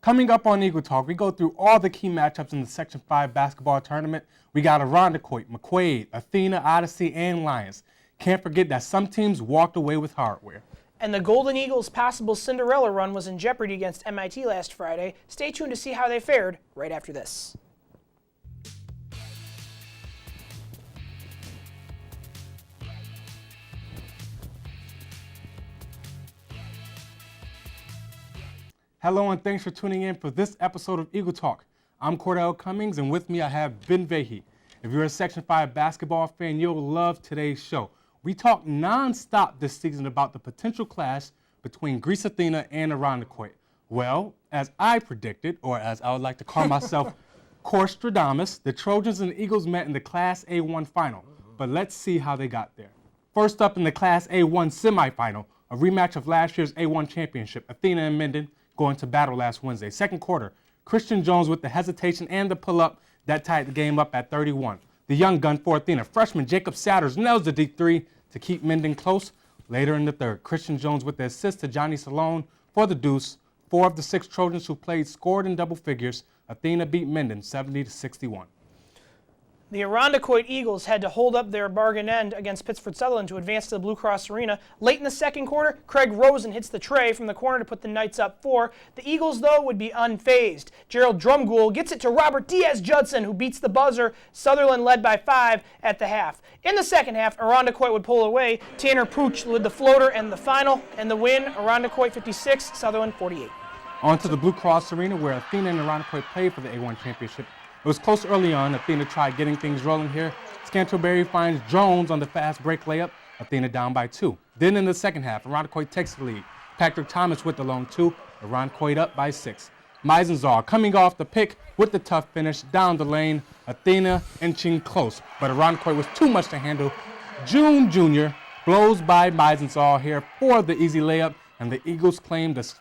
Coming up on Eagle Talk, we go through all the key matchups in the Section 5 basketball tournament. We got Irondequoit, McQuaid, Athena, Odyssey, and Lions. Can't forget that some teams walked away with hardware. And the Golden Eagles' possible Cinderella run was in jeopardy against MIT last Friday. Stay tuned to see how they fared right after this. Hello and thanks for tuning in for this episode of Eagle Talk. I'm Cordell Cummings and with me I have Vahey. If you're a Section 5 basketball fan, you'll love today's show. We talk non-stop this season about the potential clash between Greece Athena and Irondequoit. Well, as I predicted, or as I would like to call myself, Corstradamus, the Trojans and the Eagles met in the Class A1 final. But let's see how they got there. First up in the Class A1 semifinal, a rematch of last year's A1 championship, Athena and Minden going to battle last Wednesday. Second quarter, Christian Jones with the hesitation and the pull-up that tied the game up at 31. The young gun for Athena, freshman Jacob Satters, nails the deep three to keep Minden close. Later in the third, Christian Jones with the assist to Johnny Salone for the deuce. 4 of the 6 Trojans who played scored in double figures. Athena beat Minden 70-61. The Irondequoit Eagles had to hold up their bargain end against Pittsford Sutherland to advance to the Blue Cross Arena. Late in the second quarter, Craig Rosen hits the tray from the corner to put the Knights up 4. The Eagles, though, would be unfazed. Gerald Drumgoole gets it to Robert Diaz-Judson, who beats the buzzer. Sutherland led by 5 at the half. In the second half, Irondequoit would pull away. Tanner Pooch led the floater and the final, and the win, Irondequoit 56, Sutherland 48. On to the Blue Cross Arena where Athena and Irondequoit played for the A1 championship. It was close early on. Athena tried getting things rolling here. Scantleberry finds Jones on the fast break layup. Athena down by 2. Then in the second half, Irondequoit takes the lead. Patrick Thomas with the lone 2. Irondequoit up by 6. Meisenzahl coming off the pick with the tough finish down the lane. Athena inching close, but Irondequoit was too much to handle. June Jr. blows by Meisenzahl here for the easy layup, and the Eagles claim the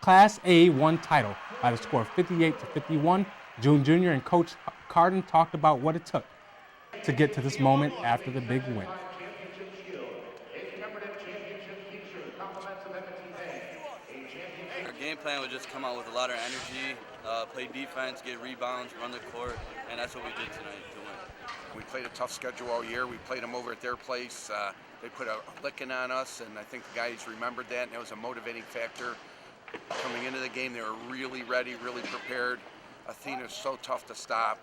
Class A1 title by the score of 58-51. June Jr. and Coach Carden talked about what it took to get to this moment after the big win. Our game plan would just come out with a lot of energy, play defense, get rebounds, run the court, and that's what we did tonight to win. We played a tough schedule all year. We played them over at their place. They put a licking on us, and I think the guys remembered that, and it was a motivating factor. Coming into the game, they were really ready, really prepared. Athena is so tough to stop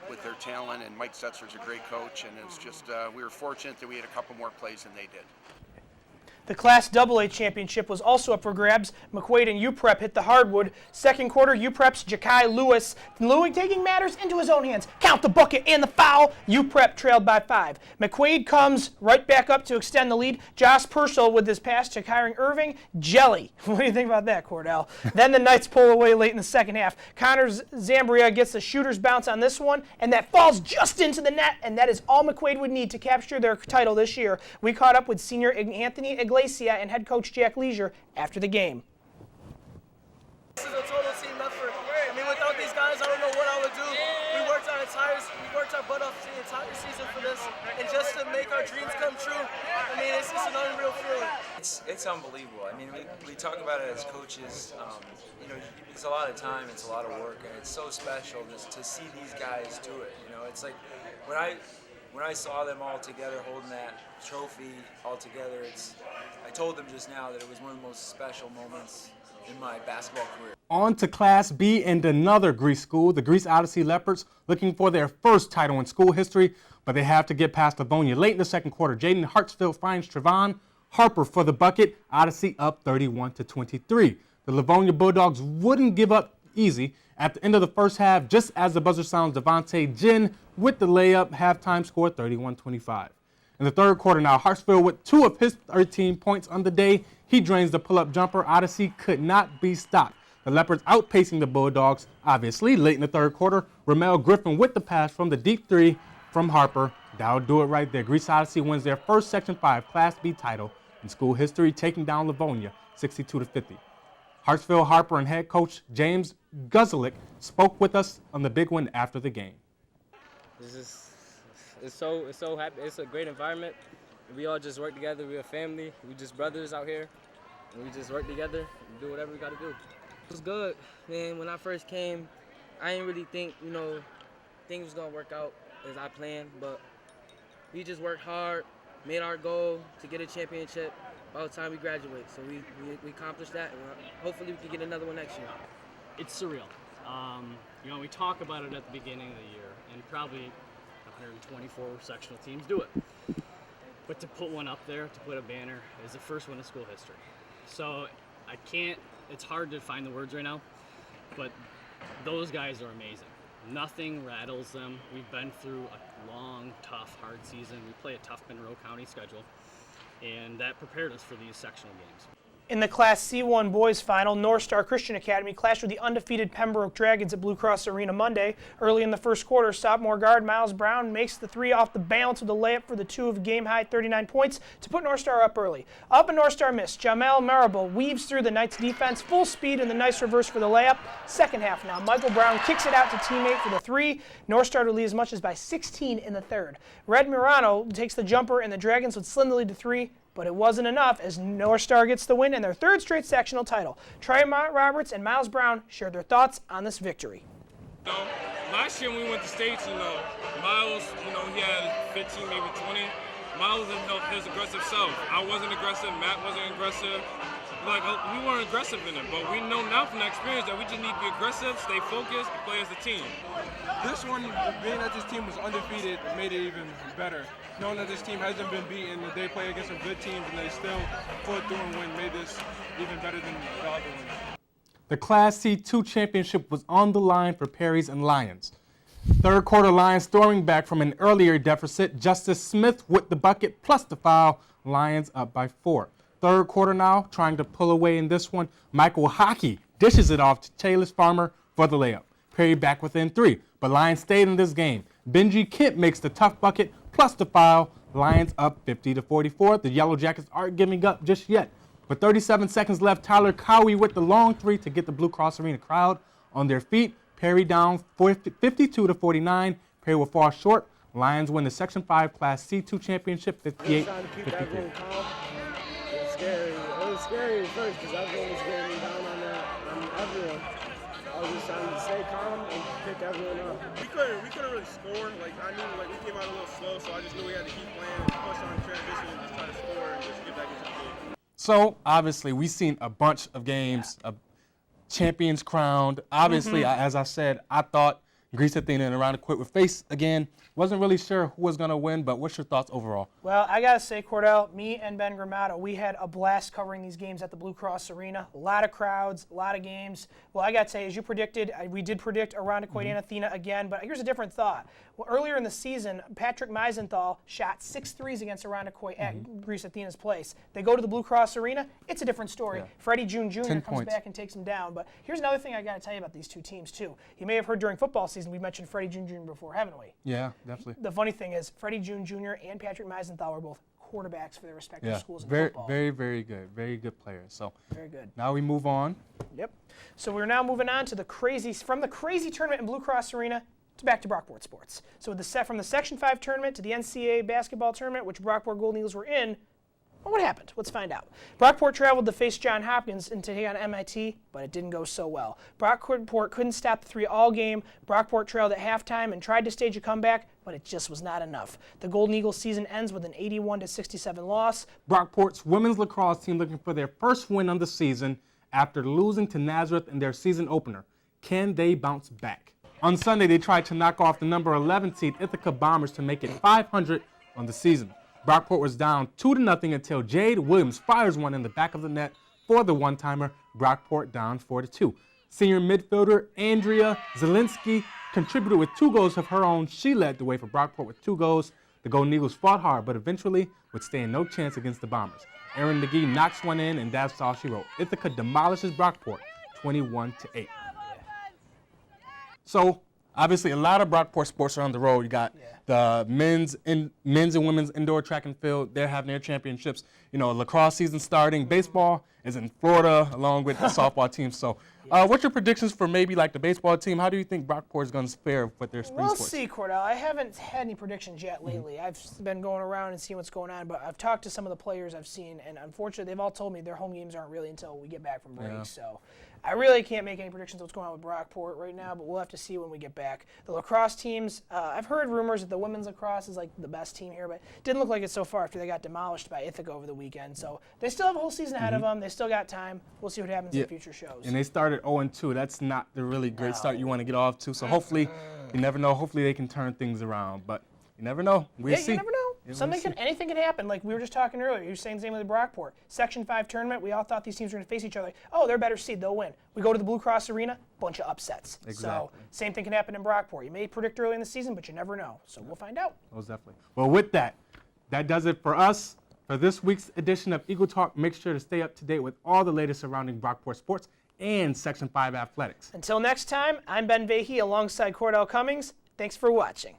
with their talent, and Mike Setzer's a great coach, and it's just we were fortunate that we had a couple more plays than they did. The Class AA championship was also up for grabs. McQuaid and UPrep hit the hardwood. Second quarter, UPrep's Ja'Kai Lewis taking matters into his own hands. Count the bucket and the foul. UPrep trailed by 5. McQuaid comes right back up to extend the lead. Josh Purcell with his pass to Kyron Irving. Jelly. What do you think about that, Cordell? Then the Knights pull away late in the second half. Connor Zambria gets the shooter's bounce on this one, and that falls just into the net, and that is all McQuaid would need to capture their title this year. We caught up with senior Anthony Iglesias and head coach Jack Leisure after the game. This is a total team effort. I mean, without these guys, I don't know what I would do. We worked our butt off the entire season for this, and just to make our dreams come true, I mean, it's just an unreal feeling. It's unbelievable. I mean, we talk about it as coaches. You know, it's a lot of time, it's a lot of work, and it's so special just to see these guys do it. You know, it's like when I saw them all together holding that trophy all together, I told them just now that it was one of the most special moments in my basketball career. On to Class B and another Greece school, the Greece Odyssey Leopards, looking for their first title in school history, but they have to get past Livonia. Late in the second quarter, Jaden Hartsfield finds Trevon Harper for the bucket. Odyssey up 31-23. The Livonia Bulldogs wouldn't give up easy. At the end of the first half, just as the buzzer sounds, Devontae Ginn with the layup, halftime score 31-25. In the third quarter now, Hartsfield with 2 of his 13 points on the day. He drains the pull-up jumper. Odyssey could not be stopped. The Leopards outpacing the Bulldogs, obviously. Late in the third quarter, Ramel Griffin with the pass from the deep 3 from Harper. That'll do it right there. Greece Odyssey wins their first Section 5 Class B title in school history, taking down Livonia 62-50. Hartsfield, Harper, and head coach James Guzelik spoke with us on the big one after the game. It's so happy. It's a great environment. We all just work together. We're a family. We just brothers out here, and we just work together and do whatever we got to do. It was good, man. When I first came, I didn't really think, things was going to work out as I planned, but we just worked hard, made our goal to get a championship by the time we graduate. So we accomplished that, and hopefully we can get another one next year. It's surreal. We talk about it at the beginning of the year, and probably 124 sectional teams do it. But to put one up there, to put a banner, is the first one in school history. So it's hard to find the words right now, but those guys are amazing. Nothing rattles them. We've been through a long, tough, hard season. We play a tough Monroe County schedule, and that prepared us for these sectional games. In the Class C1 boys final, North Star Christian Academy clashed with the undefeated Pembroke Dragons at Blue Cross Arena Monday. Early in the first quarter, sophomore guard Miles Brown makes the three off the bounce with a layup for the two of game-high 39 points to put North Star up early. Up and North Star missed. Jamel Marable weaves through the Knights' defense, full speed and the nice reverse for the layup. Second half now, Michael Brown kicks it out to teammate for the three. North Star would lead as much as by 16 in the third. Red Murano takes the jumper and the Dragons would slim the lead to three. But it wasn't enough as North Star gets the win and their third straight sectional title. Tremont Roberts and Miles Brown shared their thoughts on this victory. Last year when we went to states, Miles, he had 15, maybe 20. Miles was his aggressive self. I wasn't aggressive. Matt wasn't aggressive. We weren't aggressive in it, but we know now from that experience that we just need to be aggressive, stay focused, and play as a team. This one, being that this team was undefeated, made it even better. Knowing that this team hasn't been beaten, that they play against some good teams, and they still pulled through and win, made this even better than the other ones. The Class C2 championship was on the line for Perry's and Lions. Third quarter, Lions storming back from an earlier deficit. Justice Smith with the bucket plus the foul. Lions up by 4. Third quarter now, trying to pull away in this one. Michael Hockey dishes it off to Taylor Farmer for the layup. Perry back within 3, but Lions stayed in this game. Benji Kent makes the tough bucket plus the foul. Lions up 50-44. The Yellow Jackets aren't giving up just yet. With 37 seconds left, Tyler Cowie with the long three to get the Blue Cross Arena crowd on their feet. Perry down 52-49. Perry will fall short. Lions win the Section 5 Class C2 championship 58-53. Scary. It was scary at first because everyone was getting me down on everyone. I was just trying to stay calm and pick everyone up. We couldn't really score. I knew we came out a little slow, so I just knew we had to keep playing and push on transition and just try to score and just get back into the game. So obviously we've seen a bunch of games, champions crowned. Obviously, as I said, I thought Greece Athena and Irondequoit would face again. Wasn't really sure who was going to win, but what's your thoughts overall? Well, I got to say, Cordell, me and Ben Gramado, we had a blast covering these games at the Blue Cross Arena. A lot of crowds, a lot of games. Well, I got to say, as you predicted, we did predict Irondequoit and Athena again, but here's a different thought. Well, earlier in the season, Patrick Meisenthal shot 6 threes against Irondequoit at Greece Athena's place. They go to the Blue Cross Arena, it's a different story. Yeah. Freddie June Jr. comes back and takes him down. But here's another thing I got to tell you about these two teams, too. You may have heard during football season, we mentioned Freddie June Jr. before, haven't we? Yeah, definitely. The funny thing is, Freddie June Jr. and Patrick Meisenthal were both quarterbacks for their respective schools in football. Very, very good. Very good players. So very good. Now we move on. Yep. So we're now moving on to the crazy tournament in Blue Cross Arena to back to Brockport sports. So with from the Section 5 tournament to the NCAA basketball tournament, which Brockport Golden Eagles were in, well, what happened? Let's find out. Brockport traveled to face John Hopkins and to take on MIT, but it didn't go so well. Brockport couldn't stop the three all game. Brockport trailed at halftime and tried to stage a comeback, but it just was not enough. The Golden Eagles season ends with an 81-67 loss. Brockport's women's lacrosse team looking for their first win of the season after losing to Nazareth in their season opener. Can they bounce back? On Sunday, they tried to knock off the number 11 seed Ithaca Bombers to make it 500 on the season. Brockport was down 2-0 until Jade Williams fires one in the back of the net for the one-timer. Brockport down 4-2. Senior midfielder Andrea Zielinski contributed with 2 goals of her own. She led the way for Brockport with 2 goals. The Golden Eagles fought hard, but eventually would stand no chance against the Bombers. Erin McGee knocks one in, and that's all she wrote. Ithaca demolishes Brockport 21-8. So, obviously, a lot of Brockport sports are on the road. You got the men's and women's indoor track and field. They're having their championships. Lacrosse season starting. Baseball is in Florida along with the softball team. So, what's your predictions for maybe like the baseball team? How do you think Brockport is going to fare with their spring sports? We'll see, Cordell. I haven't had any predictions yet lately. I've been going around and seeing what's going on, but I've talked to some of the players I've seen, and unfortunately, they've all told me their home games aren't really until we get back from break. So, I really can't make any predictions of what's going on with Brockport right now, but we'll have to see when we get back. The lacrosse teams, I've heard rumors that the women's lacrosse is like the best team here, but it didn't look like it so far after they got demolished by Ithaca over the weekend. So they still have a whole season ahead of them. They still got time. We'll see what happens in future shows. And they started 0-2. That's not the really great start you want to get off to. So hopefully, you never know. Hopefully they can turn things around. But you never know. We'll see. You never know. Anything can happen. Like we were just talking earlier. You were saying the same with the Brockport. Section 5 tournament, we all thought these teams were going to face each other. Oh, they're better seed. They'll win. We go to the Blue Cross Arena, bunch of upsets. Exactly. So same thing can happen in Brockport. You may predict early in the season, but you never know. So we'll find out. Most definitely. Well, with that does it for us. For this week's edition of Eagle Talk, make sure to stay up to date with all the latest surrounding Brockport sports and Section 5 athletics. Until next time, I'm Ben Vahey alongside Cordell Cummings. Thanks for watching.